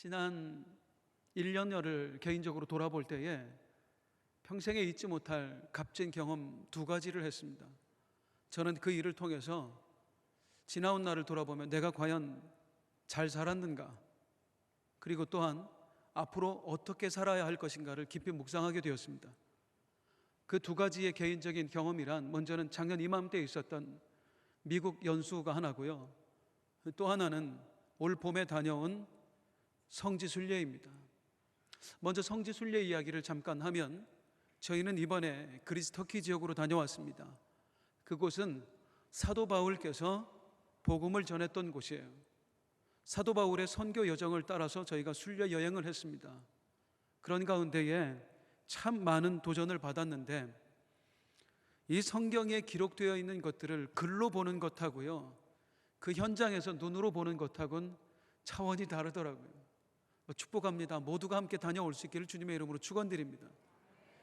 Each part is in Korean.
지난 1년여를 개인적으로 돌아볼 때에 평생에 잊지 못할 값진 경험 두 가지를 했습니다. 저는 그 일을 통해서 지나온 날을 돌아보면 내가 과연 잘 살았는가, 그리고 또한 앞으로 어떻게 살아야 할 것인가를 깊이 묵상하게 되었습니다. 그 두 가지의 개인적인 경험이란, 먼저는 작년 이맘때에 있었던 미국 연수가 하나고요, 또 하나는 올 봄에 다녀온 성지순례입니다. 먼저 성지순례 이야기를 잠깐 하면, 저희는 이번에 그리스 터키 지역으로 다녀왔습니다. 그곳은 사도 바울께서 복음을 전했던 곳이에요. 사도 바울의 선교 여정을 따라서 저희가 순례 여행을 했습니다. 그런 가운데에 참 많은 도전을 받았는데, 이 성경에 기록되어 있는 것들을 글로 보는 것하고요, 그 현장에서 눈으로 보는 것하고는 차원이 다르더라고요. 축복합니다. 모두가 함께 다녀올 수 있기를 주님의 이름으로 축원드립니다.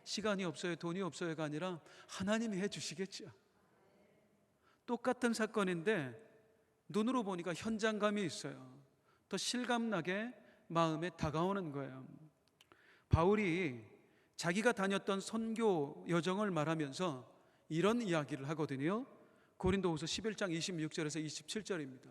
시간이 없어요, 돈이 없어요가 아니라 하나님이 해주시겠죠. 똑같은 사건인데 눈으로 보니까 현장감이 있어요. 더 실감나게 마음에 다가오는 거예요. 바울이 자기가 다녔던 선교 여정을 말하면서 이런 이야기를 하거든요. 고린도후서 11장 26절에서 27절입니다.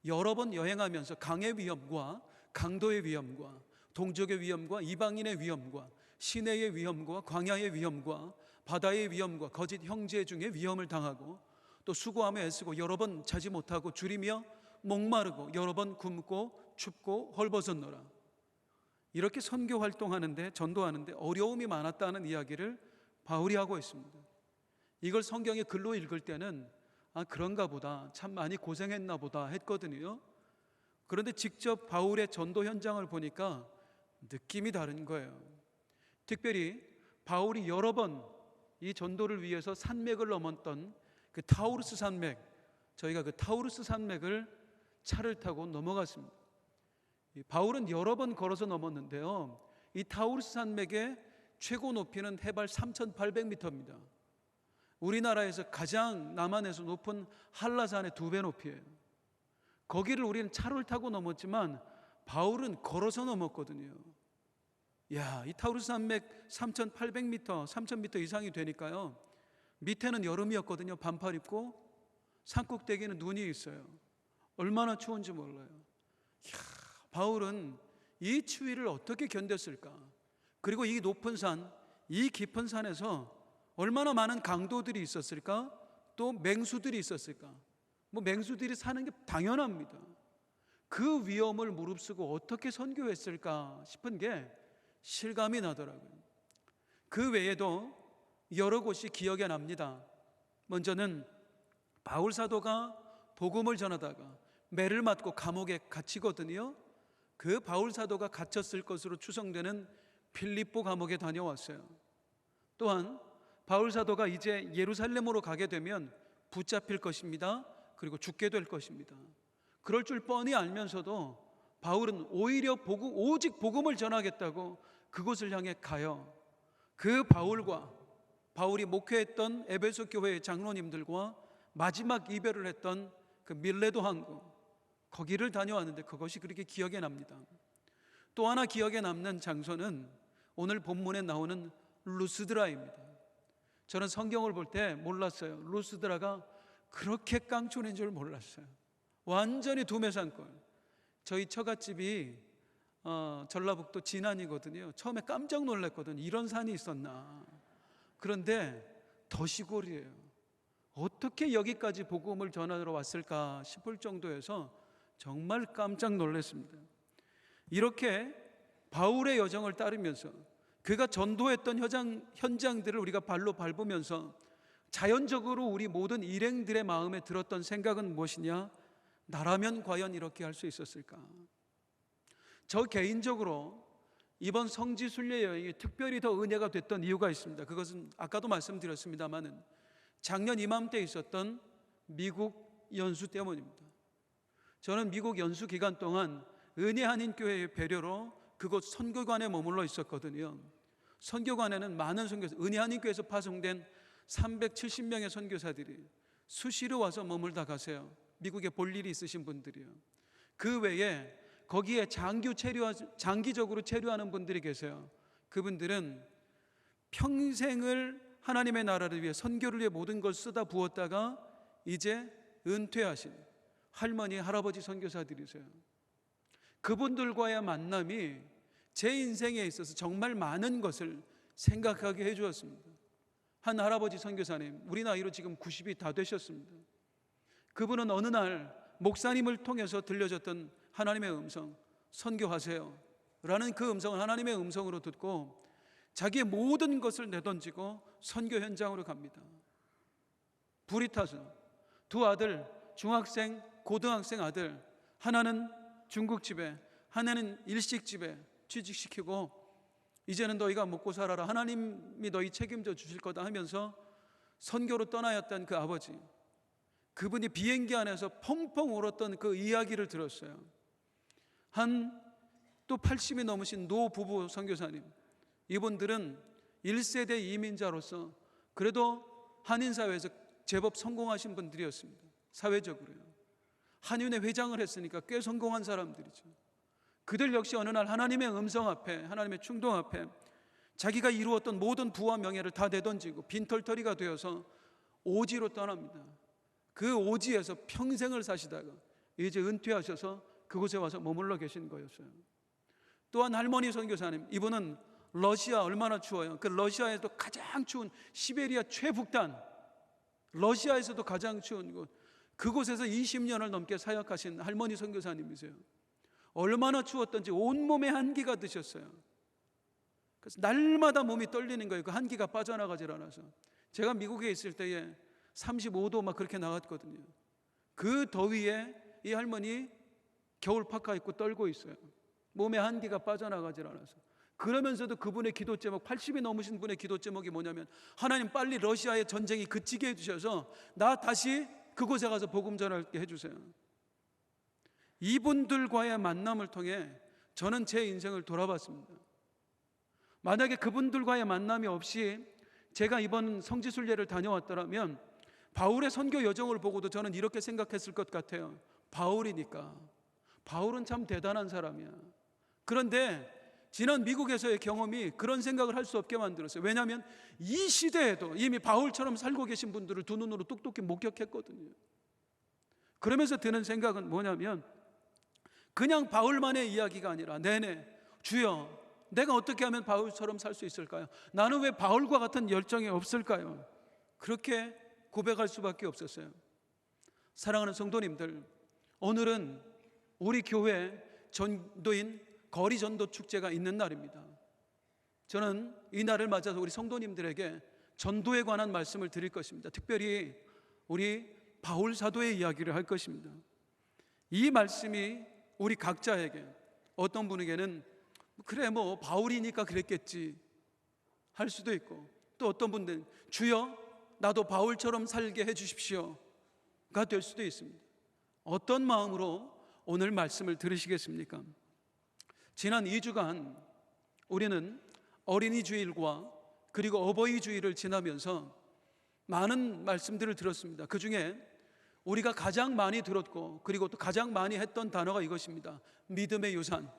여러 번 여행하면서 강의 위험과 강도의 위험과 동족의 위험과 이방인의 위험과 시내의 위험과 광야의 위험과 바다의 위험과 거짓 형제 중에 위험을 당하고, 또 수고하며 애쓰고 여러 번 자지 못하고 줄이며 목마르고 여러 번 굶고 춥고 헐벗었노라. 이렇게 선교 활동하는데, 전도하는데 어려움이 많았다는 이야기를 바울이 하고 있습니다. 이걸 성경의 글로 읽을 때는 그런가 보다, 참 많이 고생했나 보다 했거든요. 그런데 직접 바울의 전도 현장을 보니까 느낌이 다른 거예요. 특별히 바울이 여러 번 이 전도를 위해서 산맥을 넘었던 그 타우루스 산맥, 저희가 그 타우루스 산맥을 차를 타고 넘어갔습니다. 바울은 여러 번 걸어서 넘었는데요, 이 타우루스 산맥의 최고 높이는 해발 3,800m입니다. 우리나라에서 가장 남한에서 높은 한라산의 2배 높이에요. 거기를 우리는 차를 타고 넘었지만 바울은 걸어서 넘었거든요. 이 타우루스 산맥 3,800m, 3,000m 이상이 되니까요, 밑에는 여름이었거든요. 반팔 입고, 산꼭대기는 눈이 있어요. 얼마나 추운지 몰라요. 바울은 이 추위를 어떻게 견뎠을까? 그리고 이 높은 산, 이 깊은 산에서 얼마나 많은 강도들이 있었을까? 또 맹수들이 있었을까? 맹수들이 사는 게 당연합니다. 그 위험을 무릅쓰고 어떻게 선교했을까 싶은 게 실감이 나더라고요. 그 외에도 여러 곳이 기억에 납니다. 먼저는 바울 사도가 복음을 전하다가 매를 맞고 감옥에 갇히거든요. 그 바울 사도가 갇혔을 것으로 추정되는 필립보 감옥에 다녀왔어요. 또한 바울 사도가 이제 예루살렘으로 가게 되면 붙잡힐 것입니다. 그리고 죽게 될 것입니다. 그럴 줄 뻔히 알면서도 바울은 오히려 오직 복음을 전하겠다고 그곳을 향해 가요. 그 바울이 목회했던 에베소 교회의 장로님들과 마지막 이별을 했던 그 밀레도 항구, 거기를 다녀왔는데 그것이 그렇게 기억에 납니다. 또 하나 기억에 남는 장소는 오늘 본문에 나오는 루스드라입니다. 저는 성경을 볼 때 몰랐어요. 루스드라가 그렇게 깡촌인 줄 몰랐어요. 완전히 도매산권. 저희 처갓집이 전라북도 진안이거든요. 처음에 깜짝 놀랐거든요. 이런 산이 있었나. 그런데 더 시골이에요. 어떻게 여기까지 복음을 전하러 왔을까 싶을 정도여서 정말 깜짝 놀랐습니다. 이렇게 바울의 여정을 따르면서 그가 전도했던 현장들을 우리가 발로 밟으면서 자연적으로 우리 모든 일행들의 마음에 들었던 생각은 무엇이냐? 나라면 과연 이렇게 할 수 있었을까? 저 개인적으로 이번 성지순례 여행이 특별히 더 은혜가 됐던 이유가 있습니다. 그것은 아까도 말씀드렸습니다마는 작년 이맘때 있었던 미국 연수 때문입니다. 저는 미국 연수 기간 동안 은혜 한인교회의 배려로 그곳 선교관에 머물러 있었거든요. 선교관에는 많은 선교사, 은혜 한인교회에서 파송된 370명의 선교사들이 수시로 와서 머물다 가세요. 미국에 볼 일이 있으신 분들이요. 그 외에 거기에 장기적으로 체류하는 분들이 계세요. 그분들은 평생을 하나님의 나라를 위해, 선교를 위해 모든 걸 쏟아 부었다가 이제 은퇴하신 할머니, 할아버지 선교사들이세요. 그분들과의 만남이 제 인생에 있어서 정말 많은 것을 생각하게 해주었습니다. 한 할아버지 선교사님, 우리 나이로 지금 90이 다 되셨습니다. 그분은 어느 날 목사님을 통해서 들려졌던 하나님의 음성, 선교하세요 라는 그 음성을 하나님의 음성으로 듣고 자기의 모든 것을 내던지고 선교 현장으로 갑니다. 불이 타서 두 아들, 중학생, 고등학생 아들, 하나는 중국집에, 하나는 일식집에 취직시키고 이제는 너희가 먹고 살아라, 하나님이 너희 책임져 주실 거다 하면서 선교로 떠나였던 그 아버지, 그분이 비행기 안에서 펑펑 울었던 그 이야기를 들었어요. 한 또 80이 넘으신 노부부 선교사님, 이분들은 1세대 이민자로서 그래도 한인사회에서 제법 성공하신 분들이었습니다. 사회적으로요. 한인회 회장을 했으니까 꽤 성공한 사람들이죠. 그들 역시 어느 날 하나님의 음성 앞에, 하나님의 충동 앞에 자기가 이루었던 모든 부와 명예를 다 내던지고 빈털터리가 되어서 오지로 떠납니다. 그 오지에서 평생을 사시다가 이제 은퇴하셔서 그곳에 와서 머물러 계신 거였어요. 또한 할머니 선교사님, 이분은 러시아, 얼마나 추워요. 그 러시아에도 가장 추운 시베리아 최북단, 러시아에서도 가장 추운 곳, 그곳에서 20년을 넘게 사역하신 할머니 선교사님이세요. 얼마나 추웠던지 온몸에 한기가 드셨어요. 그래서 날마다 몸이 떨리는 거예요. 그 한기가 빠져나가질 않아서. 제가 미국에 있을 때에 35도 막 그렇게 나갔거든요. 그 더위에 이 할머니 겨울 파카 입고 떨고 있어요. 몸에 한기가 빠져나가질 않아서. 그러면서도 그분의 기도 제목, 80이 넘으신 분의 기도 제목이 뭐냐면, 하나님 빨리 러시아의 전쟁이 그치게 해주셔서 나 다시 그곳에 가서 복음 전하게 해주세요. 이분들과의 만남을 통해 저는 제 인생을 돌아봤습니다. 만약에 그분들과의 만남이 없이 제가 이번 성지순례를 다녀왔더라면 바울의 선교 여정을 보고도 저는 이렇게 생각했을 것 같아요. 바울이니까, 바울은 참 대단한 사람이야. 그런데 지난 미국에서의 경험이 그런 생각을 할 수 없게 만들었어요. 왜냐하면 이 시대에도 이미 바울처럼 살고 계신 분들을 두 눈으로 똑똑히 목격했거든요. 그러면서 드는 생각은 뭐냐면, 그냥 바울만의 이야기가 아니라, 네네 주여, 내가 어떻게 하면 바울처럼 살 수 있을까요? 나는 왜 바울과 같은 열정이 없을까요? 그렇게 고백할 수밖에 없었어요. 사랑하는 성도님들, 오늘은 우리 교회 전도인 거리 전도 축제가 있는 날입니다. 저는 이 날을 맞아서 우리 성도님들에게 전도에 관한 말씀을 드릴 것입니다. 특별히 우리 바울 사도의 이야기를 할 것입니다. 이 말씀이 우리 각자에게, 어떤 분에게는 그래 뭐 바울이니까 그랬겠지 할 수도 있고, 또 어떤 분들은 주여 나도 바울처럼 살게 해주십시오가 될 수도 있습니다. 어떤 마음으로 오늘 말씀을 들으시겠습니까? 지난 2주간 우리는 어린이 주일과 그리고 어버이 주일을 지나면서 많은 말씀들을 들었습니다. 그 중에 우리가 가장 많이 들었고 그리고 또 가장 많이 했던 단어가 이것입니다. 믿음의 유산.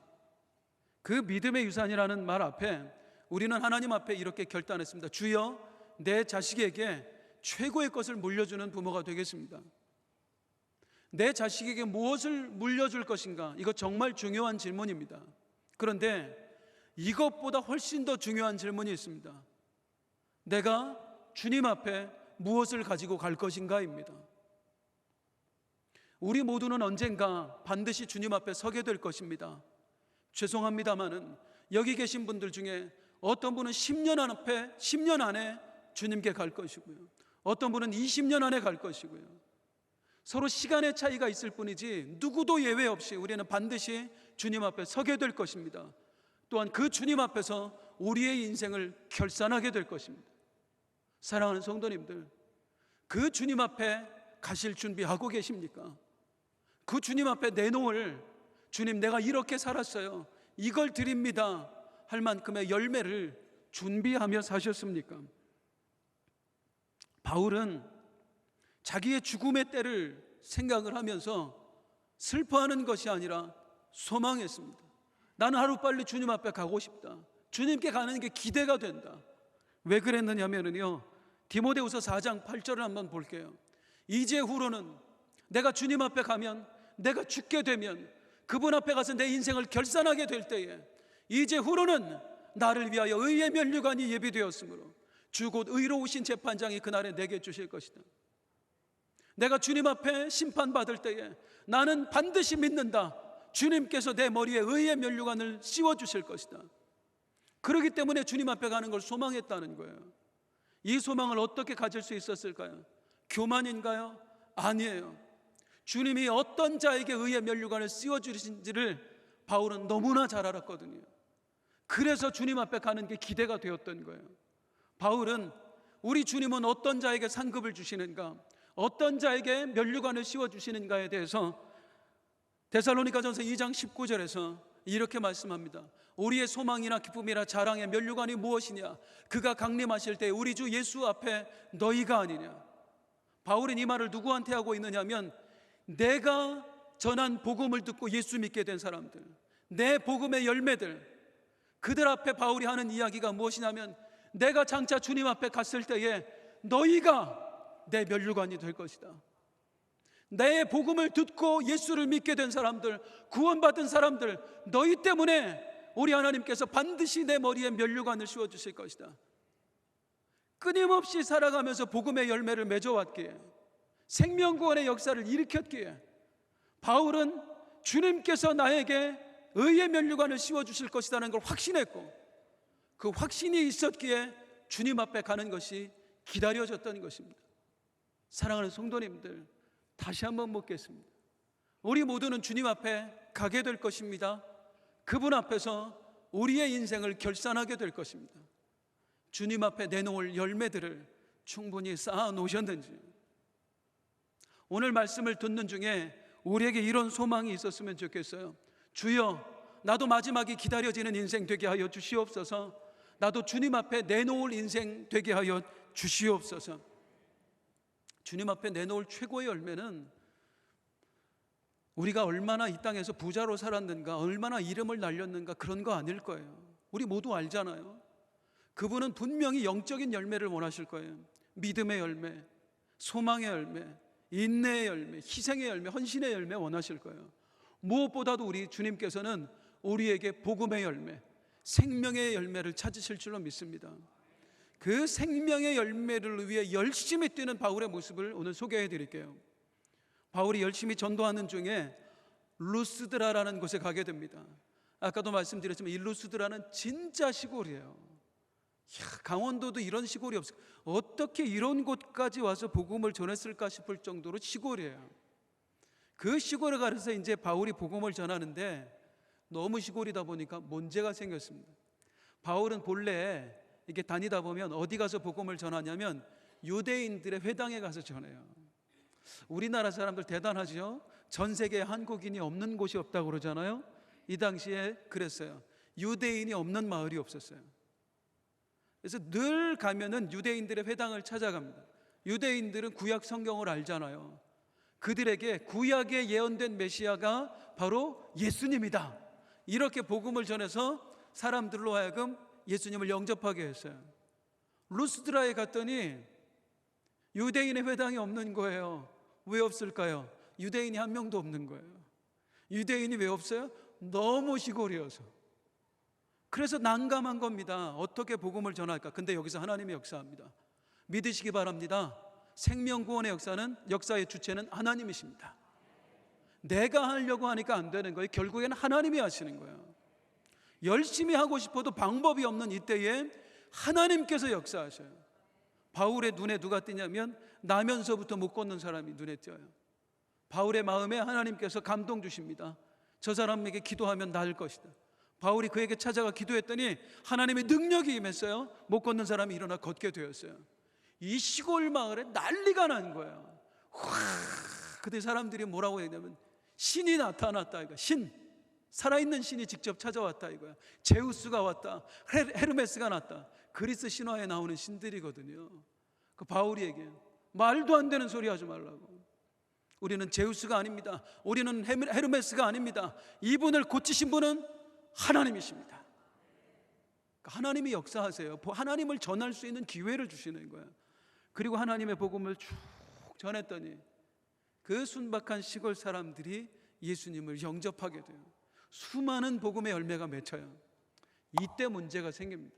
그 믿음의 유산이라는 말 앞에 우리는 하나님 앞에 이렇게 결단했습니다. 주여, 내 자식에게 최고의 것을 물려주는 부모가 되겠습니다. 내 자식에게 무엇을 물려줄 것인가? 이거 정말 중요한 질문입니다. 그런데 이것보다 훨씬 더 중요한 질문이 있습니다. 내가 주님 앞에 무엇을 가지고 갈 것인가입니다. 우리 모두는 언젠가 반드시 주님 앞에 서게 될 것입니다. 죄송합니다마는 여기 계신 분들 중에 어떤 분은 10년 안에 주님께 갈 것이고요, 어떤 분은 20년 안에 갈 것이고요. 서로 시간의 차이가 있을 뿐이지 누구도 예외 없이 우리는 반드시 주님 앞에 서게 될 것입니다. 또한 그 주님 앞에서 우리의 인생을 결산하게 될 것입니다. 사랑하는 성도님들, 그 주님 앞에 가실 준비하고 계십니까? 그 주님 앞에 내놓을, 주님 내가 이렇게 살았어요, 이걸 드립니다 할 만큼의 열매를 준비하며 사셨습니까? 바울은 자기의 죽음의 때를 생각을 하면서 슬퍼하는 것이 아니라 소망했습니다. 나는 하루빨리 주님 앞에 가고 싶다. 주님께 가는 게 기대가 된다. 왜 그랬느냐면요, 디모데후서 4장 8절을 한번 볼게요. 이제 후로는 내가 주님 앞에 가면, 내가 죽게 되면 그분 앞에 가서 내 인생을 결산하게 될 때에 이제 후로는 나를 위하여 의의 면류관이 예비되었으므로 주 곧 의로우신 재판장이 그날에 내게 주실 것이다. 내가 주님 앞에 심판받을 때에 나는 반드시 믿는다. 주님께서 내 머리에 의의 면류관을 씌워주실 것이다. 그렇기 때문에 주님 앞에 가는 걸 소망했다는 거예요. 이 소망을 어떻게 가질 수 있었을까요? 교만인가요? 아니에요. 주님이 어떤 자에게 의의 면류관을 씌워주신지를 바울은 너무나 잘 알았거든요. 그래서 주님 앞에 가는 게 기대가 되었던 거예요. 바울은 우리 주님은 어떤 자에게 상급을 주시는가, 어떤 자에게 면류관을 씌워주시는가에 대해서 데살로니가전서 2장 19절에서 이렇게 말씀합니다. 우리의 소망이나 기쁨이나 자랑의 면류관이 무엇이냐? 그가 강림하실 때 우리 주 예수 앞에 너희가 아니냐? 바울은 이 말을 누구한테 하고 있느냐면, 내가 전한 복음을 듣고 예수 믿게 된 사람들, 내 복음의 열매들, 그들 앞에 바울이 하는 이야기가 무엇이냐면, 내가 장차 주님 앞에 갔을 때에 너희가 내 면류관이 될 것이다. 내 복음을 듣고 예수를 믿게 된 사람들, 구원받은 사람들, 너희 때문에 우리 하나님께서 반드시 내 머리에 면류관을 씌워주실 것이다. 끊임없이 살아가면서 복음의 열매를 맺어왔기에, 생명구원의 역사를 일으켰기에 바울은 주님께서 나에게 의의 면류관을 씌워주실 것이라는 걸 확신했고, 그 확신이 있었기에 주님 앞에 가는 것이 기다려졌던 것입니다. 사랑하는 성도님들, 다시 한번 묻겠습니다. 우리 모두는 주님 앞에 가게 될 것입니다. 그분 앞에서 우리의 인생을 결산하게 될 것입니다. 주님 앞에 내놓을 열매들을 충분히 쌓아 놓으셨는지, 오늘 말씀을 듣는 중에 우리에게 이런 소망이 있었으면 좋겠어요. 주여, 나도 마지막이 기다려지는 인생 되게 하여 주시옵소서. 나도 주님 앞에 내놓을 인생 되게 하여 주시옵소서. 주님 앞에 내놓을 최고의 열매는 우리가 얼마나 이 땅에서 부자로 살았는가, 얼마나 이름을 날렸는가, 그런 거 아닐 거예요. 우리 모두 알잖아요. 그분은 분명히 영적인 열매를 원하실 거예요. 믿음의 열매, 소망의 열매, 인내의 열매, 희생의 열매, 헌신의 열매 원하실 거예요. 무엇보다도 우리 주님께서는 우리에게 복음의 열매, 생명의 열매를 찾으실 줄로 믿습니다. 그 생명의 열매를 위해 열심히 뛰는 바울의 모습을 오늘 소개해 드릴게요. 바울이 열심히 전도하는 중에 루스드라라는 곳에 가게 됩니다. 아까도 말씀드렸지만 이 루스드라는 진짜 시골이에요. 강원도도 이런 시골이 없어요. 어떻게 이런 곳까지 와서 복음을 전했을까 싶을 정도로 시골이에요. 그 시골에 가서 이제 바울이 복음을 전하는데 너무 시골이다 보니까 문제가 생겼습니다. 바울은 본래 이렇게 다니다 보면 어디 가서 복음을 전하냐면 유대인들의 회당에 가서 전해요. 우리나라 사람들 대단하죠. 전 세계에 한국인이 없는 곳이 없다고 그러잖아요. 이 당시에 그랬어요. 유대인이 없는 마을이 없었어요. 그래서 늘 가면은 유대인들의 회당을 찾아갑니다. 유대인들은 구약 성경을 알잖아요. 그들에게 구약에 예언된 메시아가 바로 예수님이다, 이렇게 복음을 전해서 사람들로 하여금 예수님을 영접하게 했어요. 루스드라에 갔더니 유대인의 회당이 없는 거예요. 왜 없을까요? 유대인이 한 명도 없는 거예요. 유대인이 왜 없어요? 너무 시골이어서. 그래서 난감한 겁니다. 어떻게 복음을 전할까? 근데 여기서 하나님의 역사합니다. 믿으시기 바랍니다. 생명구원의 역사의 주체는 하나님이십니다. 내가 하려고 하니까 안 되는 거예요. 결국에는 하나님이 하시는 거예요. 열심히 하고 싶어도 방법이 없는 이때에 하나님께서 역사하셔요. 바울의 눈에 누가 띄냐면 나면서부터 못 걷는 사람이 눈에 띄어요. 바울의 마음에 하나님께서 감동 주십니다. 저 사람에게 기도하면 나을 것이다. 바울이 그에게 찾아가 기도했더니 하나님의 능력이 임했어요. 못 걷는 사람이 일어나 걷게 되었어요. 이 시골 마을에 난리가 난 거예요. 그때 사람들이 뭐라고 했냐면 신이 나타났다 이거. 신, 살아있는 신이 직접 찾아왔다 이거야. 제우스가 왔다, 헤르메스가 났다. 그리스 신화에 나오는 신들이거든요. 그 바울이 얘기해요. 말도 안 되는 소리 하지 말라고. 우리는 제우스가 아닙니다. 우리는 헤르메스가 아닙니다. 이분을 고치신 분은 하나님이십니다. 하나님이 역사하세요. 하나님을 전할 수 있는 기회를 주시는 거예요. 그리고 하나님의 복음을 쭉 전했더니 그 순박한 시골 사람들이 예수님을 영접하게 돼요. 수많은 복음의 열매가 맺혀요. 이때 문제가 생깁니다.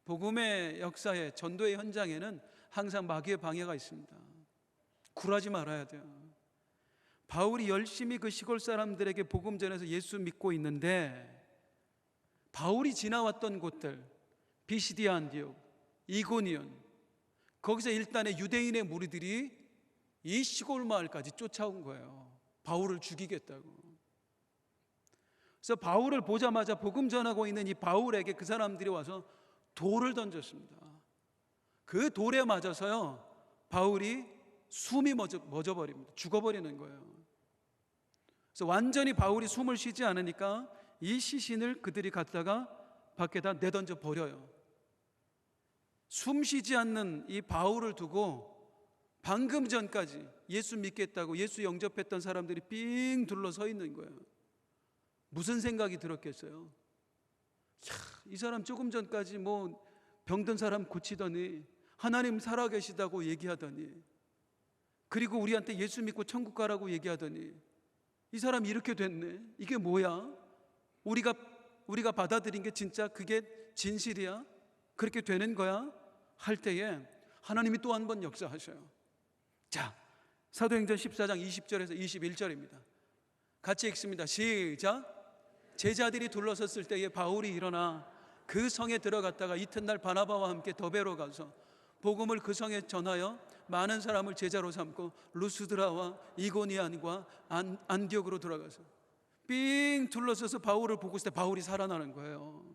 복음의 역사에, 전도의 현장에는 항상 마귀의 방해가 있습니다. 굴하지 말아야 돼요. 바울이 열심히 그 시골 사람들에게 복음 전해서 예수 믿고 있는데, 바울이 지나왔던 곳들, 비시디아 안디옥, 이고니온, 거기서 일단의 유대인의 무리들이 이 시골 마을까지 쫓아온 거예요. 바울을 죽이겠다고. 그래서 바울을 보자마자 복음 전하고 있는 이 바울에게 그 사람들이 와서 돌을 던졌습니다. 그 돌에 맞아서요, 바울이 숨이 멎어버립니다. 죽어버리는 거예요. 그래서 완전히 바울이 숨을 쉬지 않으니까 이 시신을 그들이 갖다가 밖에다 내던져 버려요. 숨 쉬지 않는 이 바울을 두고 방금 전까지 예수 믿겠다고 예수 영접했던 사람들이 삥 둘러서 있는 거예요. 무슨 생각이 들었겠어요? 이 사람 조금 전까지 뭐 병든 사람 고치더니 하나님 살아계시다고 얘기하더니, 그리고 우리한테 예수 믿고 천국 가라고 얘기하더니 이 사람이 이렇게 됐네. 이게 뭐야? 우리가 받아들인 게 진짜 그게 진실이야? 그렇게 되는 거야? 할 때에 하나님이 또 한 번 역사하셔요. 자, 사도행전 14장 20절에서 21절입니다. 같이 읽습니다. 시작. 제자들이 둘러섰을 때에 바울이 일어나 그 성에 들어갔다가 이튿날 바나바와 함께 더베로 가서 복음을 그 성에 전하여 많은 사람을 제자로 삼고 루스드라와 이고니안과 안디옥으로 들어가서 삥 둘러서서 바울을 보고 있을 때 바울이 살아나는 거예요.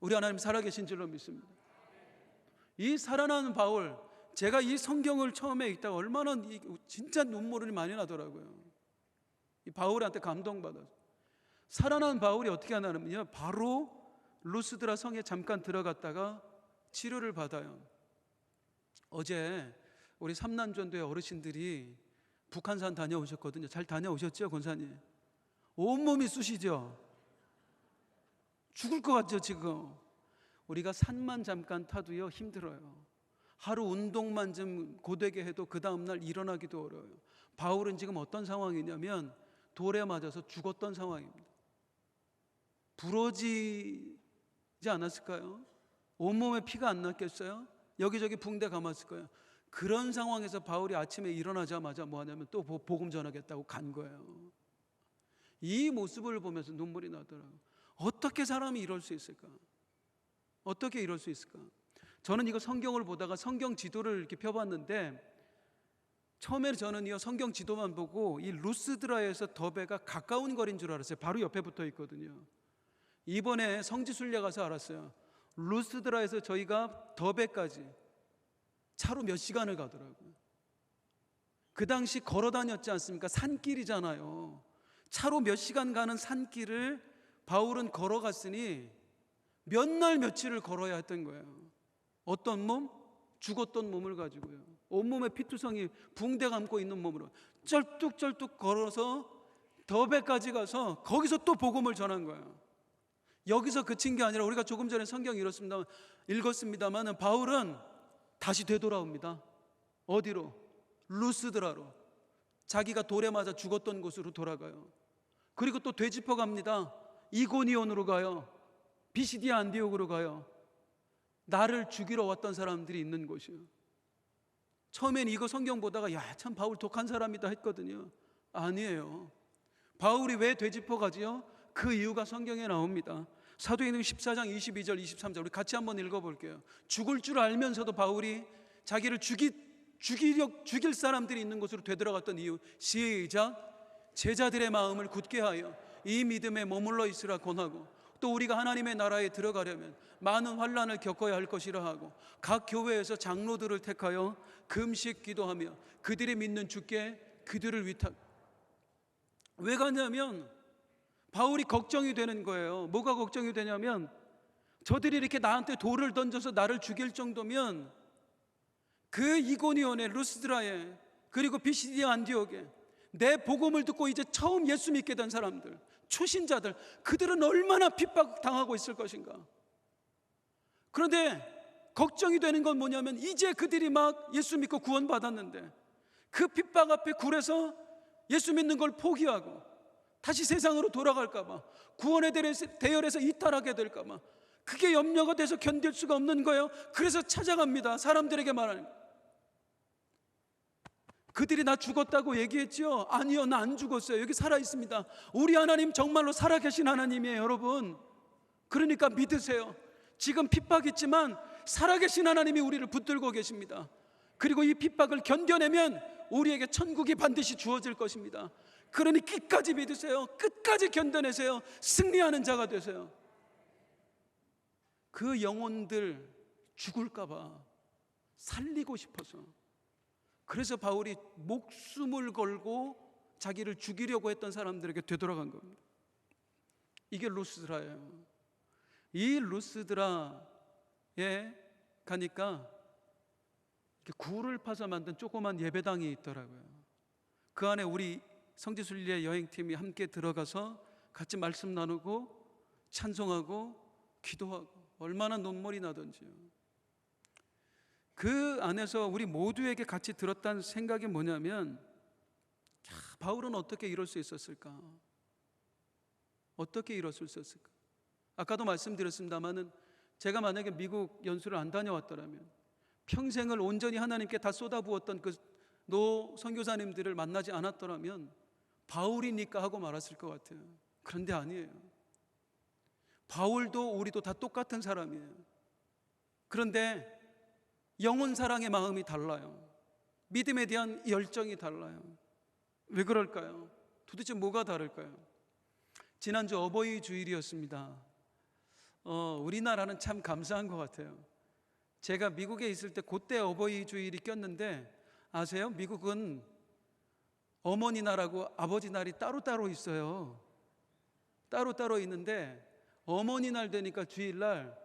우리 하나님 살아계신 줄로 믿습니다. 이 살아나는 바울, 제가 이 성경을 처음에 읽다가 얼마나 진짜 눈물이 많이 나더라고요. 이 바울한테 감동받아서. 살아난 바울이 어떻게 하냐면요, 바로 루스드라 성에 잠깐 들어갔다가 치료를 받아요. 어제 우리 삼난전도의 어르신들이 북한산 다녀오셨거든요. 잘 다녀오셨죠, 권사님? 온몸이 쑤시죠? 죽을 것 같죠, 지금? 우리가 산만 잠깐 타도요, 힘들어요. 하루 운동만 좀 고되게 해도 그 다음날 일어나기도 어려워요. 바울은 지금 어떤 상황이냐면 돌에 맞아서 죽었던 상황입니다. 부러지지 않았을까요? 온몸에 피가 안 났겠어요? 여기저기 붕대 감았을 거예요. 그런 상황에서 바울이 아침에 일어나자마자 뭐 하냐면 또 복음 전하겠다고 간 거예요. 이 모습을 보면서 눈물이 나더라고요. 어떻게 사람이 이럴 수 있을까? 어떻게 이럴 수 있을까? 저는 이거 성경을 보다가 성경 지도를 이렇게 펴봤는데, 처음에 저는 이 성경 지도만 보고 이 루스드라에서 더베가 가까운 거리인 줄 알았어요. 바로 옆에 붙어 있거든요. 이번에 성지순례 가서 알았어요. 루스드라에서 저희가 더베까지 차로 몇 시간을 가더라고요. 그 당시 걸어 다녔지 않습니까? 산길이잖아요. 차로 몇 시간 가는 산길을 바울은 걸어갔으니 몇 날 며칠을 걸어야 했던 거예요. 어떤 몸? 죽었던 몸을 가지고요. 온몸에 피투성이 붕대 감고 있는 몸으로 쩔뚝쩔뚝 걸어서 더베까지 가서 거기서 또 복음을 전한 거예요. 여기서 그친 게 아니라, 우리가 조금 전에 성경 읽었습니다만 바울은 다시 되돌아옵니다. 어디로? 루스드라로. 자기가 돌에 맞아 죽었던 곳으로 돌아가요. 그리고 또 되짚어 갑니다. 이고니온으로 가요. 비시디아 안디옥으로 가요. 나를 죽이러 왔던 사람들이 있는 곳이에요. 처음엔 이거 성경 보다가 야, 참 바울 독한 사람이다 했거든요. 아니에요. 바울이 왜 되짚어 가지요? 그 이유가 성경에 나옵니다. 사도행전 14장 22절 23절 우리 같이 한번 읽어볼게요. 죽을 줄 알면서도 바울이 자기를 죽일 사람들이 있는 곳으로 되돌아갔던 이유. 시작. 제자들의 마음을 굳게 하여 이 믿음에 머물러 있으라 권하고, 또 우리가 하나님의 나라에 들어가려면 많은 환난을 겪어야 할 것이라 하고, 각 교회에서 장로들을 택하여 금식 기도하며 그들이 믿는 주께 그들을 위탁. 왜 가냐면 바울이 걱정이 되는 거예요. 뭐가 걱정이 되냐면, 저들이 이렇게 나한테 돌을 던져서 나를 죽일 정도면 그 이고니온의 루스드라에 그리고 비시디아 안디옥에 내 복음을 듣고 이제 처음 예수 믿게 된 사람들, 초신자들, 그들은 얼마나 핍박당하고 있을 것인가. 그런데 걱정이 되는 건 뭐냐면 이제 그들이 막 예수 믿고 구원받았는데 그 핍박 앞에 굴에서 예수 믿는 걸 포기하고 다시 세상으로 돌아갈까 봐, 구원의 대열에서 이탈하게 될까 봐, 그게 염려가 돼서 견딜 수가 없는 거예요. 그래서 찾아갑니다. 사람들에게 말하는 거예요. 그들이 나 죽었다고 얘기했죠? 아니요, 나 안 죽었어요. 여기 살아있습니다. 우리 하나님 정말로 살아계신 하나님이에요, 여러분. 그러니까 믿으세요. 지금 핍박 있지만 살아계신 하나님이 우리를 붙들고 계십니다. 그리고 이 핍박을 견뎌내면 우리에게 천국이 반드시 주어질 것입니다. 그러니 끝까지 믿으세요. 끝까지 견뎌내세요. 승리하는 자가 되세요. 그 영혼들 죽을까 봐 살리고 싶어서, 그래서 바울이 목숨을 걸고 자기를 죽이려고 했던 사람들에게 되돌아간 겁니다. 이게 루스드라예요. 이 루스드라에 가니까 굴을 파서 만든 조그만 예배당이 있더라고요. 그 안에 우리 성지순례 여행팀이 함께 들어가서 같이 말씀 나누고 찬송하고 기도하고 얼마나 눈물이 나던지요. 그 안에서 우리 모두에게 같이 들었다는 생각이 뭐냐면, 바울은 어떻게 이럴 수 있었을까? 어떻게 이럴 수 있었을까? 아까도 말씀드렸습니다마는 제가 만약에 미국 연수를 안 다녀왔더라면, 평생을 온전히 하나님께 다 쏟아부었던 그 노 선교사님들을 만나지 않았더라면 바울이니까 하고 말았을 것 같아요. 그런데 아니에요. 바울도 우리도 다 똑같은 사람이에요. 그런데 영혼 사랑의 마음이 달라요. 믿음에 대한 열정이 달라요. 왜 그럴까요? 도대체 뭐가 다를까요? 지난주 어버이 주일이었습니다. 우리나라는 참 감사한 것 같아요. 제가 미국에 있을 때 그때 어버이 주일이 꼈는데 아세요? 미국은 어머니 날하고 아버지 날이 따로따로 있어요. 따로따로 있는데 어머니 날 되니까 주일날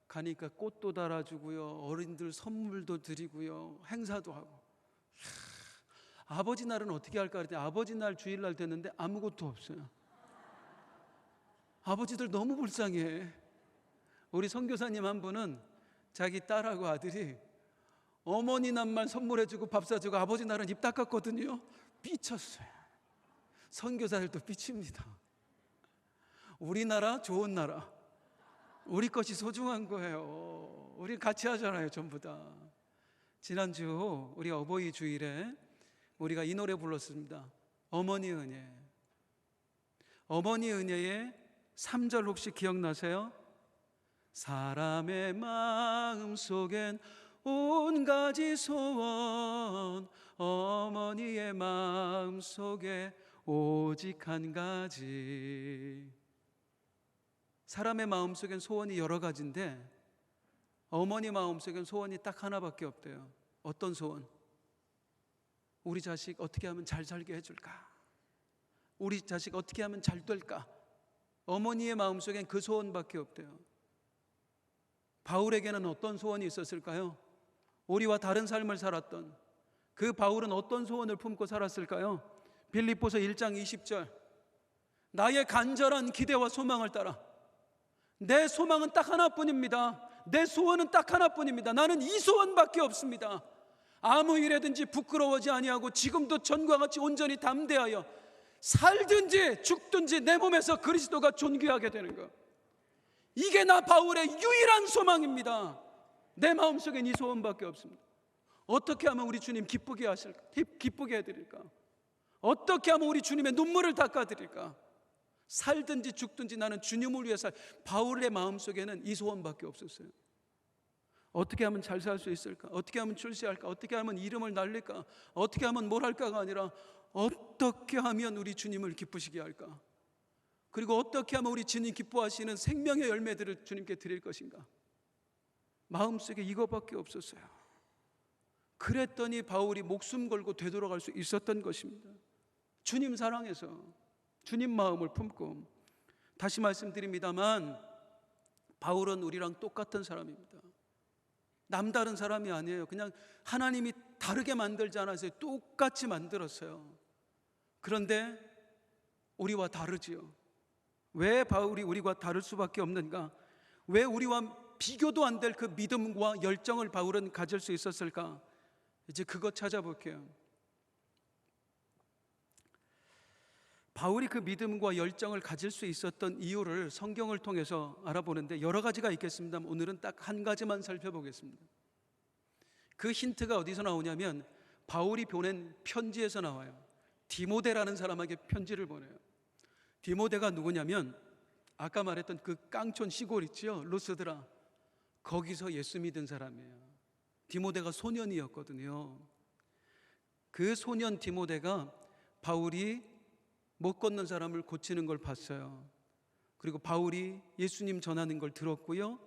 가니까 꽃도 달아주고요, 어른들 선물도 드리고요, 행사도 하고. 아버지 날은 어떻게 할까 그랬더니 아버지 날 주일날 됐는데 아무것도 없어요. 아버지들 너무 불쌍해. 우리 선교사님 한 분은 자기 딸하고 아들이 어머니 날만 선물해주고 밥 사주고 아버지 날은 입 닦았거든요. 삐쳤어요. 선교사들도 삐칩니다. 우리나라 좋은 나라, 우리 것이 소중한 거예요. 우리 같이 하잖아요, 전부 다. 지난주 우리 어버이 주일에 우리가 이 노래 불렀습니다. 어머니 은혜. 어머니 은혜의 3절 혹시 기억나세요? 사람의 마음 속엔 온 가지 소원, 어머니의 마음 속에 오직 한 가지. 사람의 마음 속엔 소원이 여러 가지인데 어머니 마음 속엔 소원이 딱 하나밖에 없대요. 어떤 소원? 우리 자식 어떻게 하면 잘 살게 해줄까? 우리 자식 어떻게 하면 잘 될까? 어머니의 마음 속엔 그 소원밖에 없대요. 바울에게는 어떤 소원이 있었을까요? 우리와 다른 삶을 살았던 그 바울은 어떤 소원을 품고 살았을까요? 빌립보서 1장 20절, 나의 간절한 기대와 소망을 따라. 내 소망은 딱 하나뿐입니다. 내 소원은 딱 하나뿐입니다. 나는 이 소원밖에 없습니다. 아무 일에든지 부끄러워하지 아니하고 지금도 전과 같이 온전히 담대하여 살든지 죽든지 내 몸에서 그리스도가 존귀하게 되는 것. 이게 나 바울의 유일한 소망입니다. 내 마음속엔 이 소원밖에 없습니다. 어떻게 하면 우리 주님 기쁘게 하실까? 기쁘게 해드릴까? 어떻게 하면 우리 주님의 눈물을 닦아드릴까? 살든지 죽든지 나는 주님을 위해 살. 바울의 마음속에는 이 소원밖에 없었어요. 어떻게 하면 잘 살 수 있을까? 어떻게 하면 출세할까? 어떻게 하면 이름을 날릴까? 어떻게 하면 뭘 할까가 아니라 어떻게 하면 우리 주님을 기쁘시게 할까? 그리고 어떻게 하면 우리 주님 기뻐하시는 생명의 열매들을 주님께 드릴 것인가? 마음속에 이거밖에 없었어요. 그랬더니 바울이 목숨 걸고 되돌아갈 수 있었던 것입니다. 주님 사랑해서, 주님 마음을 품고. 다시 말씀드립니다만 바울은 우리랑 똑같은 사람입니다. 남다른 사람이 아니에요. 그냥 하나님이 다르게 만들지 않았어요. 똑같이 만들었어요. 그런데 우리와 다르지요. 왜 바울이 우리와 다를 수밖에 없는가? 왜 우리와 비교도 안 될 그 믿음과 열정을 바울은 가질 수 있었을까? 이제 그거 찾아볼게요. 바울이 그 믿음과 열정을 가질 수 있었던 이유를 성경을 통해서 알아보는데 여러 가지가 있겠습니다. 오늘은 딱 한 가지만 살펴보겠습니다. 그 힌트가 어디서 나오냐면 바울이 보낸 편지에서 나와요. 디모데라는 사람에게 편지를 보내요. 디모데가 누구냐면 아까 말했던 그 깡촌 시골 있지요, 루스드라. 거기서 예수 믿은 사람이에요. 디모데가 소년이었거든요. 그 소년 디모데가 바울이 못 걷는 사람을 고치는 걸 봤어요. 그리고 바울이 예수님 전하는 걸 들었고요.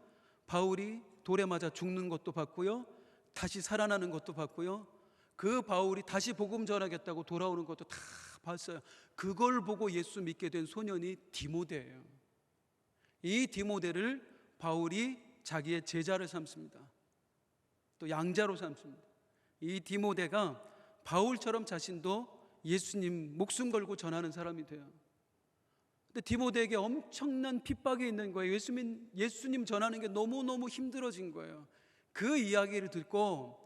바울이 돌에 맞아 죽는 것도 봤고요. 다시 살아나는 것도 봤고요. 그 바울이 다시 복음 전하겠다고 돌아오는 것도 다 봤어요. 그걸 보고 예수 믿게 된 소년이 디모데예요. 이 디모데를 바울이 자기의 제자를 삼습니다. 또 양자로 삼습니다. 이 디모데가 바울처럼 자신도 예수님 목숨 걸고 전하는 사람이 돼요. 근데 디모데에게 엄청난 핍박이 있는 거예요. 예수님 전하는 게 너무너무 힘들어진 거예요. 그 이야기를 듣고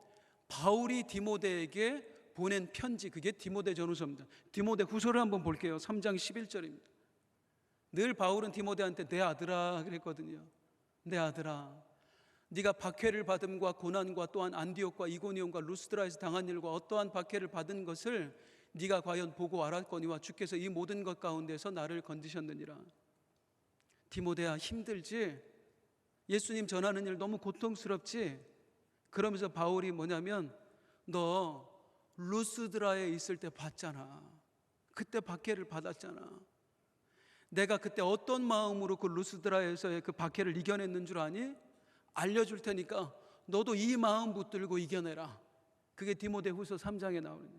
바울이 디모데에게 보낸 편지, 그게 디모데 전후서입니다. 디모데 후서를 한번 볼게요. 3장 11절입니다. 늘 바울은 디모데한테 내 아들아 그랬거든요. 내 아들아, 네가 박해를 받음과 고난과 또한 안디옥과 이고니온과 루스드라에서 당한 일과 어떠한 박해를 받은 것을 네가 과연 보고 알았거니와 주께서 이 모든 것 가운데서 나를 건지셨느니라. 디모데야, 힘들지? 예수님 전하는 일 너무 고통스럽지? 그러면서 바울이 뭐냐면 너 루스드라에 있을 때 봤잖아. 그때 박해를 받았잖아. 내가 그때 어떤 마음으로 그 루스드라에서의 그 박해를 이겨냈는 줄 아니? 알려줄 테니까 너도 이 마음 붙들고 이겨내라. 그게 디모데 후서 3장에 나오는.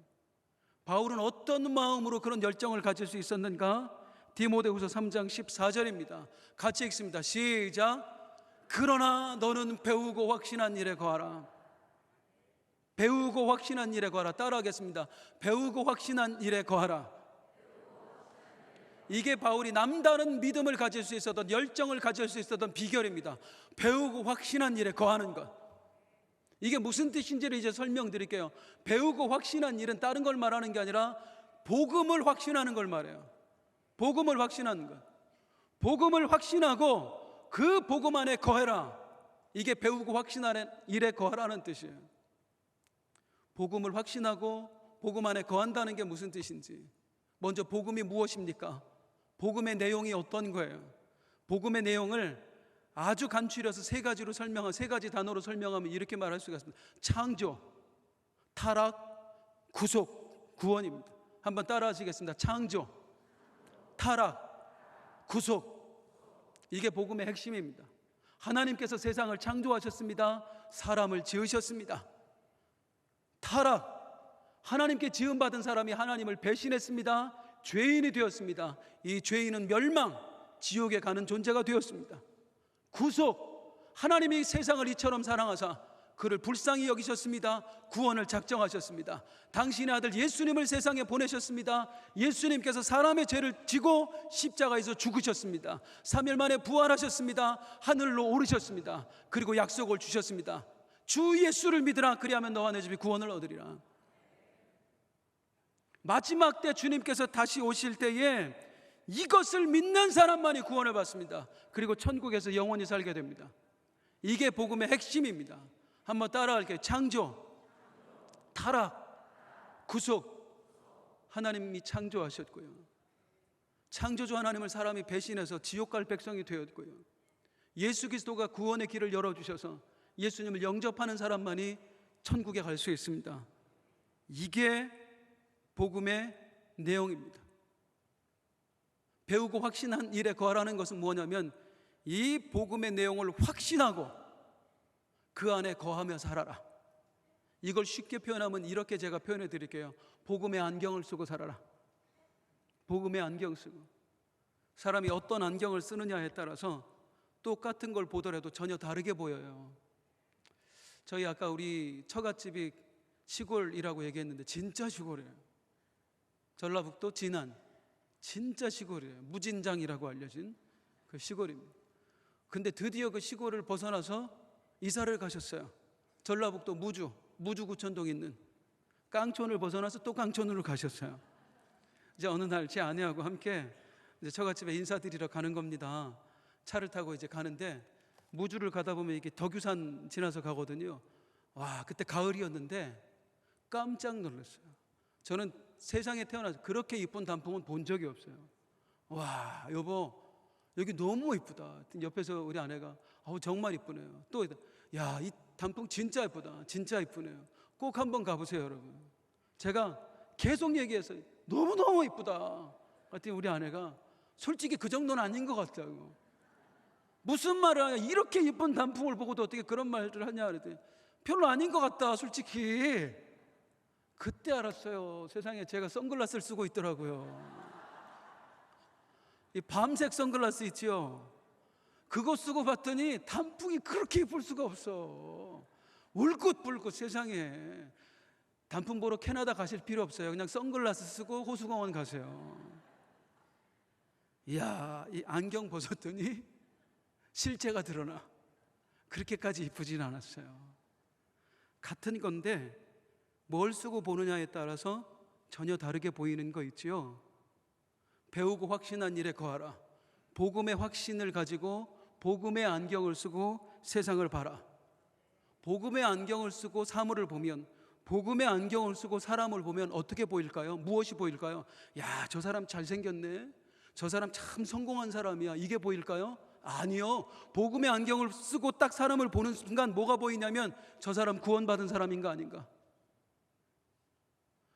바울은 어떤 마음으로 그런 열정을 가질 수 있었는가? 디모데 후서 3장 14절입니다. 같이 읽습니다. 시작. 그러나 너는 배우고 확신한 일에 거하라. 배우고 확신한 일에 거하라. 따라하겠습니다. 배우고 확신한 일에 거하라. 이게 바울이 남다른 믿음을 가질 수 있었던, 열정을 가질 수 있었던 비결입니다. 배우고 확신한 일에 거하는 것. 이게 무슨 뜻인지를 이제 설명드릴게요. 배우고 확신한 일은 다른 걸 말하는 게 아니라 복음을 확신하는 걸 말해요. 복음을 확신하는 것. 복음을 확신하고 그 복음 안에 거해라. 이게 배우고 확신하는 일에 거하라는 뜻이에요. 복음을 확신하고 복음 안에 거한다는 게 무슨 뜻인지. 먼저 복음이 무엇입니까? 복음의 내용이 어떤 거예요? 복음의 내용을 아주 간추려서 세 가지로 세 가지 단어로 설명하면 이렇게 말할 수가 있습니다. 창조, 타락, 구속, 구원입니다. 한번 따라 하시겠습니다. 창조, 타락, 구속. 이게 복음의 핵심입니다. 하나님께서 세상을 창조하셨습니다. 사람을 지으셨습니다. 타락, 하나님께 지음받은 사람이 하나님을 배신했습니다. 죄인이 되었습니다. 이 죄인은 멸망, 지옥에 가는 존재가 되었습니다. 구속, 하나님이 세상을 이처럼 사랑하사 그를 불쌍히 여기셨습니다. 구원을 작정하셨습니다. 당신의 아들 예수님을 세상에 보내셨습니다. 예수님께서 사람의 죄를 지고 십자가에서 죽으셨습니다. 3일 만에 부활하셨습니다. 하늘로 오르셨습니다. 그리고 약속을 주셨습니다. 주 예수를 믿으라. 그리하면 너와 내 집이 구원을 얻으리라. 마지막 때 주님께서 다시 오실 때에 이것을 믿는 사람만이 구원을 받습니다. 그리고 천국에서 영원히 살게 됩니다. 이게 복음의 핵심입니다. 한번 따라할게요. 창조, 타락, 구속. 하나님이 창조하셨고요. 창조주 하나님을 사람이 배신해서 지옥 갈 백성이 되었고요. 예수 그리스도가 구원의 길을 열어주셔서 예수님을 영접하는 사람만이 천국에 갈 수 있습니다. 이게 복음의 내용입니다. 배우고 확신한 일에 거하라는 것은 뭐냐면 이 복음의 내용을 확신하고 그 안에 거하며 살아라. 이걸 쉽게 표현하면 이렇게 제가 표현해 드릴게요. 복음의 안경을 쓰고 살아라. 복음의 안경 쓰고. 사람이 어떤 안경을 쓰느냐에 따라서 똑같은 걸 보더라도 전혀 다르게 보여요. 저희 아까 우리 처갓집이 시골이라고 얘기했는데 진짜 시골이에요. 전라북도 진안, 진짜 시골이에요. 무진장이라고 알려진 그 시골입니다. 근데 드디어 그 시골을 벗어나서 이사를 가셨어요. 전라북도 무주구천동에 있는 깡촌을 벗어나서 또 깡촌으로 가셨어요. 이제 어느 날 제 아내하고 함께 이제 처갓집에 인사드리러 가는 겁니다. 차를 타고 이제 가는데 무주를 가다 보면 이게 덕유산 지나서 가거든요. 와, 그때 가을이었는데 깜짝 놀랐어요. 저는 세상에 태어나서 그렇게 이쁜 단풍은 본 적이 없어요. 와, 여보, 여기 너무 이쁘다. 옆에서 우리 아내가 정말 이쁘네요. 또 야, 이 단풍 진짜 이쁘다. 진짜 이쁘네요. 꼭 한번 가보세요, 여러분. 제가 계속 얘기해서 너무너무 이쁘다. 그랬더니 우리 아내가 솔직히 그 정도는 아닌 것 같다고. 무슨 말을 하냐, 이렇게 이쁜 단풍을 보고도 어떻게 그런 말을 하냐 그랬더니 별로 아닌 것 같다, 솔직히. 그때 알았어요. 세상에 제가 선글라스를 쓰고 있더라고요. 이 밤색 선글라스 있지요. 그거 쓰고 봤더니 단풍이 그렇게 예쁠 수가 없어. 울긋불긋. 세상에 단풍 보러 캐나다 가실 필요 없어요. 그냥 선글라스 쓰고 호수공원 가세요. 이야, 이 안경 벗었더니 실제가 드러나. 그렇게까지 이쁘진 않았어요. 같은 건데 뭘 쓰고 보느냐에 따라서 전혀 다르게 보이는 거 있지요. 배우고 확신한 일에 거하라. 복음의 확신을 가지고 복음의 안경을 쓰고 세상을 봐라. 복음의 안경을 쓰고 사물을 보면, 복음의 안경을 쓰고 사람을 보면 어떻게 보일까요? 무엇이 보일까요? 야, 저 사람 잘생겼네. 저 사람 참 성공한 사람이야. 이게 보일까요? 아니요. 복음의 안경을 쓰고 딱 사람을 보는 순간 뭐가 보이냐면 저 사람 구원받은 사람인가 아닌가?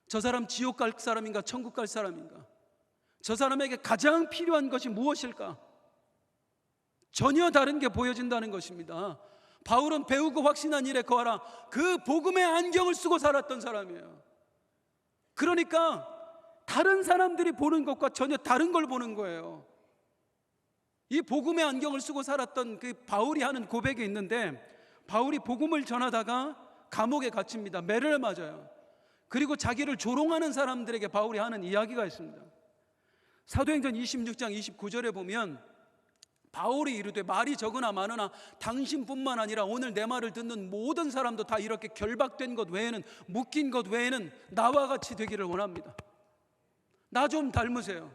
저 사람 지옥 갈 사람인가 천국 갈 사람인가? 저 사람에게 가장 필요한 것이 무엇일까? 전혀 다른 게 보여진다는 것입니다. 바울은 배우고 확신한 일에 거하라. 그 복음의 안경을 쓰고 살았던 사람이에요. 그러니까 다른 사람들이 보는 것과 전혀 다른 걸 보는 거예요. 이 복음의 안경을 쓰고 살았던 그 바울이 하는 고백이 있는데, 바울이 복음을 전하다가 감옥에 갇힙니다. 매를 맞아요. 그리고 자기를 조롱하는 사람들에게 바울이 하는 이야기가 있습니다. 사도행전 26장 29절에 보면 바울이 이르되 말이 적으나 많으나 당신뿐만 아니라 오늘 내 말을 듣는 모든 사람도 다 이렇게 결박된 것 외에는, 묶인 것 외에는 나와 같이 되기를 원합니다. 나 좀 닮으세요.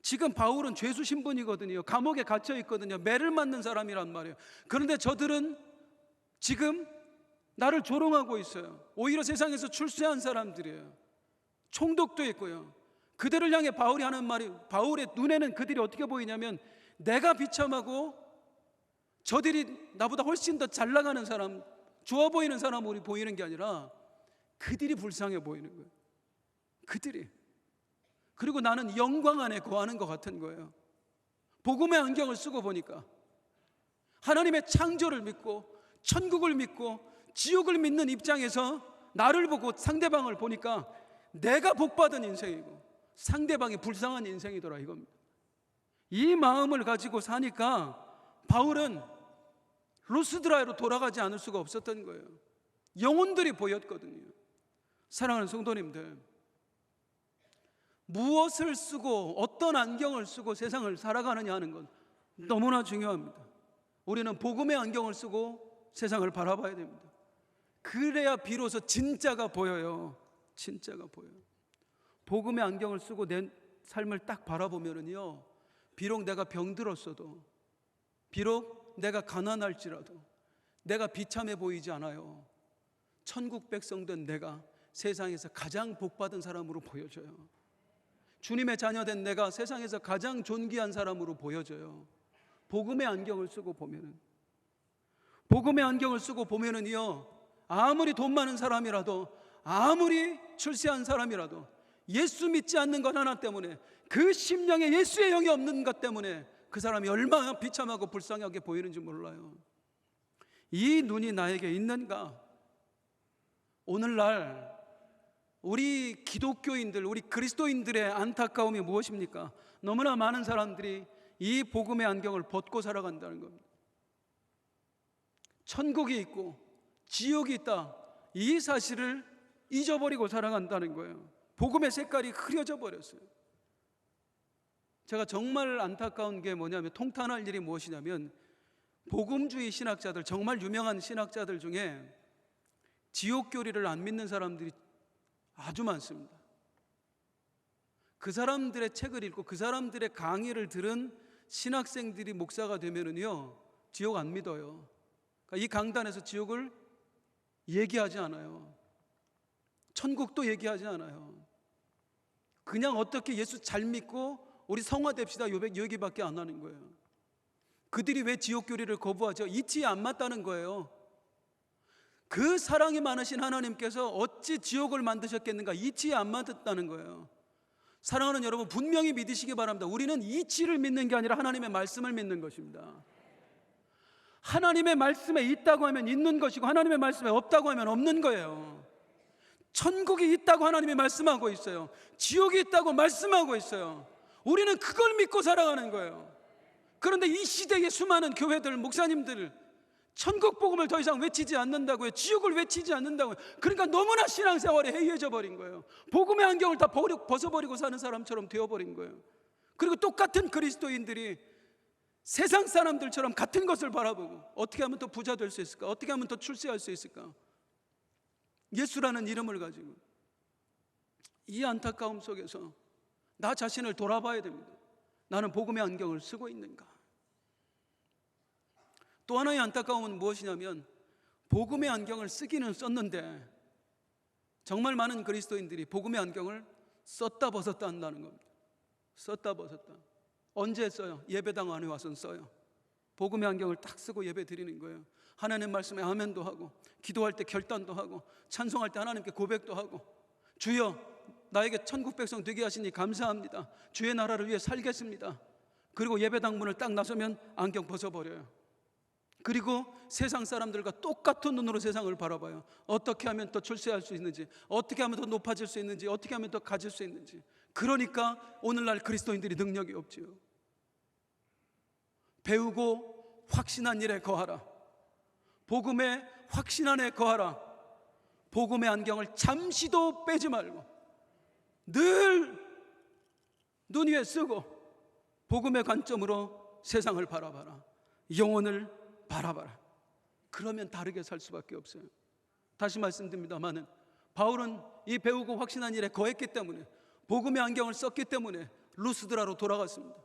지금 바울은 죄수 신분이거든요. 감옥에 갇혀 있거든요. 매를 맞는 사람이란 말이에요. 그런데 저들은 지금 나를 조롱하고 있어요. 오히려 세상에서 출세한 사람들이에요. 총독도 있고요. 그들을 향해 바울이 하는 말이, 바울의 눈에는 그들이 어떻게 보이냐면 내가 비참하고 저들이 나보다 훨씬 더 잘 나가는 사람, 좋아 보이는 사람으로 보이는 게 아니라 그들이 불쌍해 보이는 거예요. 그들이. 그리고 나는 영광 안에 거하는 것 같은 거예요. 복음의 안경을 쓰고 보니까 하나님의 창조를 믿고 천국을 믿고 지옥을 믿는 입장에서 나를 보고 상대방을 보니까 내가 복받은 인생이고 상대방이 불쌍한 인생이더라, 이겁니다. 이 마음을 가지고 사니까 바울은 루스드라로 돌아가지 않을 수가 없었던 거예요. 영혼들이 보였거든요. 사랑하는 성도님들, 무엇을 쓰고 어떤 안경을 쓰고 세상을 살아가느냐 하는 건 너무나 중요합니다. 우리는 복음의 안경을 쓰고 세상을 바라봐야 됩니다. 그래야 비로소 진짜가 보여요. 진짜가 보여요. 복음의 안경을 쓰고 내 삶을 딱 바라보면은요, 비록 내가 병들었어도, 비록 내가 가난할지라도, 내가 비참해 보이지 않아요. 천국 백성된 내가 세상에서 가장 복받은 사람으로 보여져요. 주님의 자녀된 내가 세상에서 가장 존귀한 사람으로 보여져요. 복음의 안경을 쓰고 보면은, 복음의 안경을 쓰고 보면은요, 아무리 돈 많은 사람이라도, 아무리 출세한 사람이라도 예수 믿지 않는 것 하나 때문에, 그 심령에 예수의 영이 없는 것 때문에 그 사람이 얼마나 비참하고 불쌍하게 보이는지 몰라요. 이 눈이 나에게 있는가? 오늘날 우리 기독교인들, 우리 그리스도인들의 안타까움이 무엇입니까? 너무나 많은 사람들이 이 복음의 안경을 벗고 살아간다는 겁니다. 천국이 있고 지옥이 있다, 이 사실을 잊어버리고 살아간다는 거예요. 복음의 색깔이 흐려져 버렸어요. 제가 정말 안타까운 게 뭐냐면, 통탄할 일이 무엇이냐면, 복음주의 신학자들, 정말 유명한 신학자들 중에 지옥 교리를 안 믿는 사람들이 아주 많습니다. 그 사람들의 책을 읽고 그 사람들의 강의를 들은 신학생들이 목사가 되면은요, 지옥 안 믿어요. 그러니까 이 강단에서 지옥을 얘기하지 않아요. 천국도 얘기하지 않아요. 그냥 어떻게 예수 잘 믿고 우리 성화됩시다, 요 얘기밖에 안 하는 거예요. 그들이 왜 지옥 교리를 거부하죠? 이치에 안 맞다는 거예요. 그 사랑이 많으신 하나님께서 어찌 지옥을 만드셨겠는가? 이치에 안 맞았다는 거예요. 사랑하는 여러분, 분명히 믿으시기 바랍니다. 우리는 이치를 믿는 게 아니라 하나님의 말씀을 믿는 것입니다. 하나님의 말씀에 있다고 하면 있는 것이고, 하나님의 말씀에 없다고 하면 없는 거예요. 천국이 있다고 하나님이 말씀하고 있어요. 지옥이 있다고 말씀하고 있어요. 우리는 그걸 믿고 살아가는 거예요. 그런데 이 시대의 수많은 교회들, 목사님들, 천국 복음을 더 이상 외치지 않는다고요. 지옥을 외치지 않는다고요. 그러니까 너무나 신앙생활이 해이해져 버린 거예요. 복음의 안경을 다 벗어버리고 사는 사람처럼 되어버린 거예요. 그리고 똑같은 그리스도인들이 세상 사람들처럼 같은 것을 바라보고, 어떻게 하면 더 부자 될 수 있을까? 어떻게 하면 더 출세할 수 있을까? 예수라는 이름을 가지고. 이 안타까움 속에서 나 자신을 돌아봐야 됩니다. 나는 복음의 안경을 쓰고 있는가? 또 하나의 안타까움은 무엇이냐면, 복음의 안경을 쓰기는 썼는데 정말 많은 그리스도인들이 복음의 안경을 썼다 벗었다 한다는 겁니다. 썼다 벗었다. 언제 써요? 예배당 안에 와서는 써요. 복음의 안경을 딱 쓰고 예배 드리는 거예요. 하나님 말씀에 아멘도 하고, 기도할 때 결단도 하고, 찬송할 때 하나님께 고백도 하고, 주여 나에게 천국 백성 되게 하시니 감사합니다, 주의 나라를 위해 살겠습니다. 그리고 예배당 문을 딱 나서면 안경 벗어버려요. 그리고 세상 사람들과 똑같은 눈으로 세상을 바라봐요. 어떻게 하면 더 출세할 수 있는지, 어떻게 하면 더 높아질 수 있는지, 어떻게 하면 더 가질 수 있는지. 그러니까 오늘날 그리스도인들이 능력이 없지요. 배우고 확신한 일에 거하라. 복음에 확신한 일에 거하라. 복음의 안경을 잠시도 빼지 말고 늘 눈 위에 쓰고 복음의 관점으로 세상을 바라봐라. 영혼을 바라봐라. 그러면 다르게 살 수밖에 없어요. 다시 말씀드립니다마는 바울은 이 배우고 확신한 일에 거했기 때문에, 복음의 안경을 썼기 때문에 루스드라로 돌아갔습니다.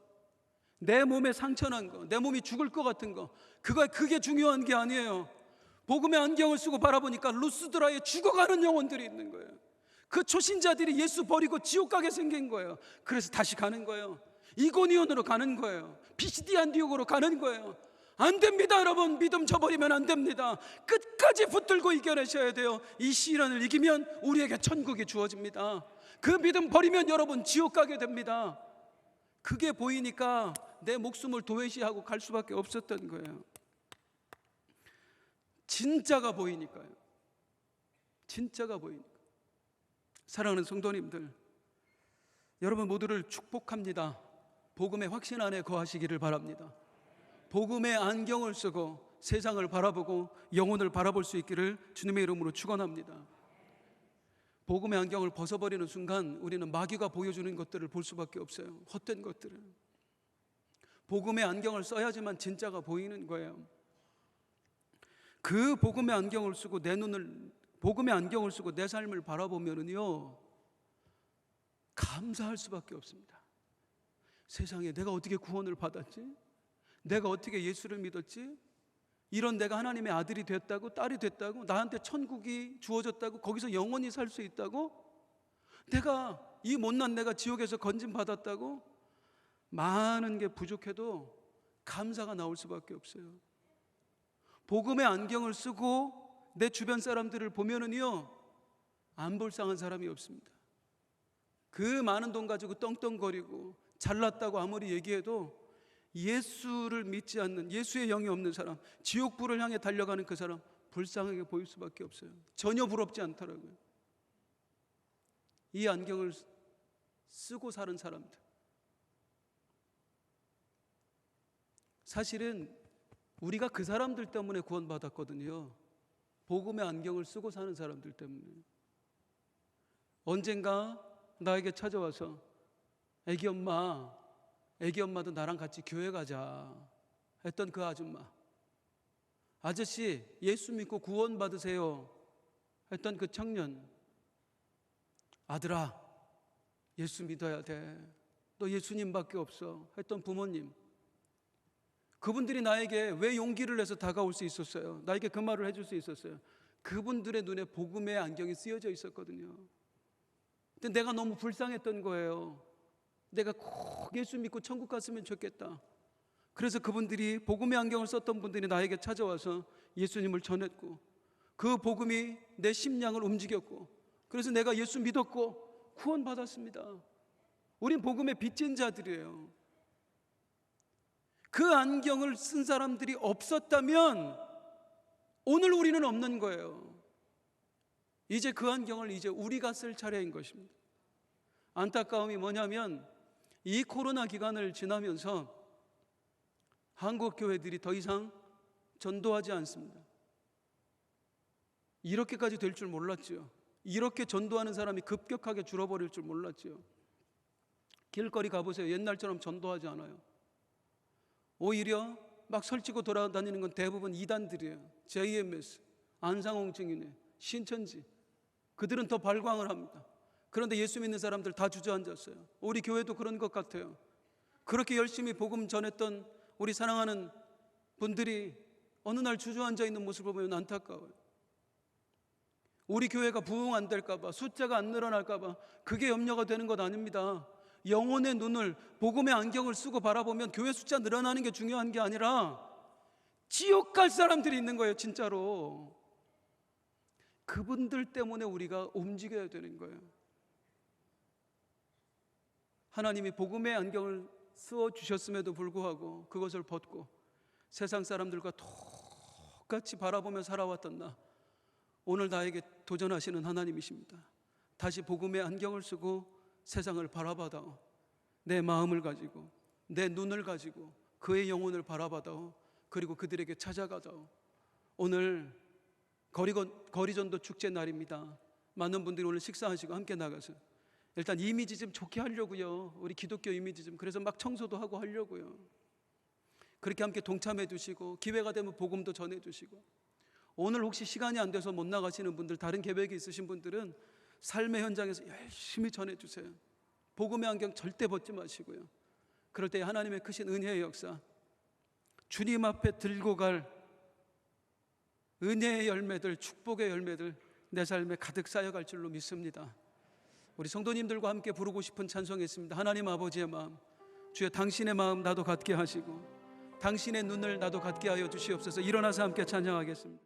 내 몸에 상처난 거, 내 몸이 죽을 것 같은 거, 그게 중요한 게 아니에요. 복음의 안경을 쓰고 바라보니까 루스드라에 죽어가는 영혼들이 있는 거예요. 그 초신자들이 예수 버리고 지옥 가게 생긴 거예요. 그래서 다시 가는 거예요. 이고니온으로 가는 거예요. 피시디 안디옥으로 가는 거예요. 안 됩니다, 여러분. 믿음 저버리면 안 됩니다. 끝까지 붙들고 이겨내셔야 돼요. 이 시련을 이기면 우리에게 천국이 주어집니다. 그 믿음 버리면 여러분 지옥 가게 됩니다. 그게 보이니까 내 목숨을 도외시하고 갈 수밖에 없었던 거예요. 진짜가 보이니까요. 진짜가 보이니까. 사랑하는 성도님들, 여러분 모두를 축복합니다. 복음의 확신 안에 거하시기를 바랍니다. 복음의 안경을 쓰고 세상을 바라보고 영혼을 바라볼 수 있기를 주님의 이름으로 축원합니다. 복음의 안경을 벗어버리는 순간 우리는 마귀가 보여주는 것들을 볼 수밖에 없어요. 헛된 것들을. 복음의 안경을 써야지만 진짜가 보이는 거예요. 그 복음의 안경을 쓰고 복음의 안경을 쓰고 내 삶을 바라보면은요, 감사할 수밖에 없습니다. 세상에 내가 어떻게 구원을 받았지? 내가 어떻게 예수를 믿었지? 이런 내가 하나님의 아들이 됐다고, 딸이 됐다고, 나한테 천국이 주어졌다고, 거기서 영원히 살 수 있다고, 내가 이 못난 내가 지옥에서 건짐받았다고, 많은 게 부족해도 감사가 나올 수밖에 없어요. 복음의 안경을 쓰고 내 주변 사람들을 보면은요, 안 불쌍한 사람이 없습니다. 그 많은 돈 가지고 떵떵거리고 잘났다고 아무리 얘기해도 예수를 믿지 않는, 예수의 영이 없는 사람, 지옥불을 향해 달려가는 그 사람, 불쌍하게 보일 수밖에 없어요. 전혀 부럽지 않더라고요. 이 안경을 쓰고 사는 사람들, 사실은 우리가 그 사람들 때문에 구원받았거든요. 복음의 안경을 쓰고 사는 사람들 때문에. 언젠가 나에게 찾아와서 애기 엄마도 나랑 같이 교회 가자 했던 그 아줌마, 아저씨 예수 믿고 구원 받으세요 했던 그 청년, 아들아 예수 믿어야 돼, 너 예수님밖에 없어 했던 부모님, 그분들이 나에게 왜 용기를 내서 다가올 수 있었어요? 나에게 그 말을 해줄 수 있었어요? 그분들의 눈에 복음의 안경이 쓰여져 있었거든요. 근데 내가 너무 불쌍했던 거예요. 내가 꼭 예수 믿고 천국 갔으면 좋겠다. 그래서 그분들이, 복음의 안경을 썼던 분들이 나에게 찾아와서 예수님을 전했고, 그 복음이 내 심령을 움직였고, 그래서 내가 예수 믿었고 구원 받았습니다. 우린 복음의 빚진 자들이에요. 그 안경을 쓴 사람들이 없었다면 오늘 우리는 없는 거예요. 이제 그 안경을 이제 우리가 쓸 차례인 것입니다. 안타까움이 뭐냐면 이 코로나 기간을 지나면서 한국 교회들이 더 이상 전도하지 않습니다. 이렇게까지 될 줄 몰랐죠. 이렇게 전도하는 사람이 급격하게 줄어버릴 줄 몰랐죠. 길거리 가보세요. 옛날처럼 전도하지 않아요. 오히려 막 설치고 돌아다니는 건 대부분 이단들이에요. JMS, 안상홍 증인회, 신천지, 그들은 더 발광을 합니다. 그런데 예수 믿는 사람들 다 주저앉았어요. 우리 교회도 그런 것 같아요. 그렇게 열심히 복음 전했던 우리 사랑하는 분들이 어느 날 주저앉아 있는 모습을 보면 안타까워요. 우리 교회가 부흥 안 될까 봐, 숫자가 안 늘어날까 봐 그게 염려가 되는 것 아닙니다. 영혼의 눈을, 복음의 안경을 쓰고 바라보면 교회 숫자 늘어나는 게 중요한 게 아니라 지옥 갈 사람들이 있는 거예요. 진짜로. 그분들 때문에 우리가 움직여야 되는 거예요. 하나님이 복음의 안경을 쓰어 주셨음에도 불구하고 그것을 벗고 세상 사람들과 똑같이 바라보며 살아왔던 나, 오늘 나에게 도전하시는 하나님이십니다. 다시 복음의 안경을 쓰고 세상을 바라봐다오. 내 마음을 가지고, 내 눈을 가지고 그의 영혼을 바라봐다오. 그리고 그들에게 찾아가다오. 오늘 거리전도 축제 날입니다. 많은 분들이 오늘 식사하시고 함께 나가서 일단 이미지 좀 좋게 하려고요. 우리 기독교 이미지 좀, 그래서 막 청소도 하고 하려고요. 그렇게 함께 동참해 주시고, 기회가 되면 복음도 전해 주시고, 오늘 혹시 시간이 안 돼서 못 나가시는 분들, 다른 계획이 있으신 분들은 삶의 현장에서 열심히 전해 주세요. 복음의 안경 절대 벗지 마시고요. 그럴 때 하나님의 크신 은혜의 역사, 주님 앞에 들고 갈 은혜의 열매들, 축복의 열매들 내 삶에 가득 쌓여갈 줄로 믿습니다. 우리 성도님들과 함께 부르고 싶은 찬송이 있습니다. 하나님 아버지의 마음, 주여 당신의 마음 나도 갖게 하시고 당신의 눈을 나도 갖게 하여 주시옵소서. 일어나서 함께 찬양하겠습니다.